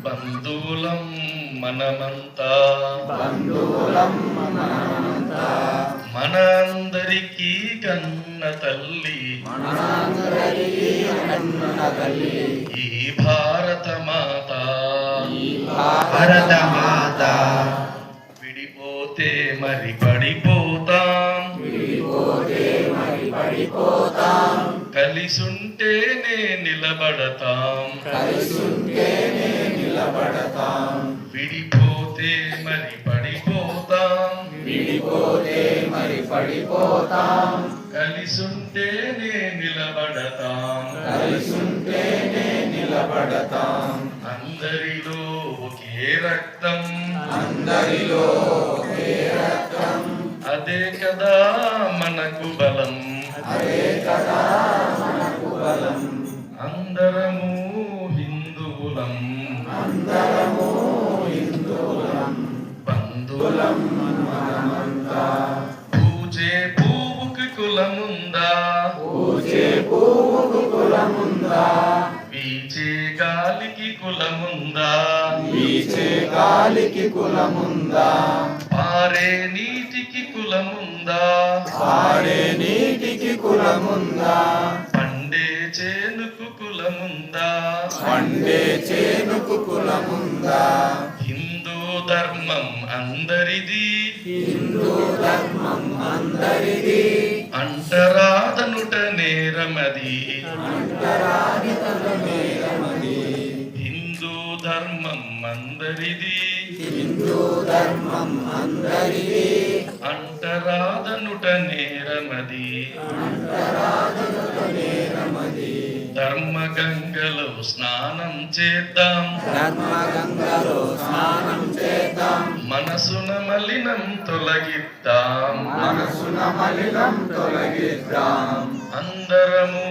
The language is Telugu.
బంధువులం మనమంతా మన అందరికీ కన్న తల్లి ఈ భారత మాత విడిపోతే మరి పడిపోతాం కలిసుంటేనే నిలబడతాం విడిపోతే మరి పడిపోతాం కలిసుంటేనే నిలబడతాం అందరిలో ఒకే రక్తం అదే కదా మనకు బలం అందరము హిందువులం బంధువులం పూజే పువ్వుకి కులముందా వీచే గాలికి కులముందా పారే నీటికి కులముందా పండే చేనుకు కులముందా హిందూ ధర్మం అందరిది అంటరాదనుట నేరమది హిందూ ధర్మం అందరిది అంటరాదనుట నేరమది ధర్మగంగలో స్నానం చేద్దాం మనసున మలినం తొలగిద్దాం అందరము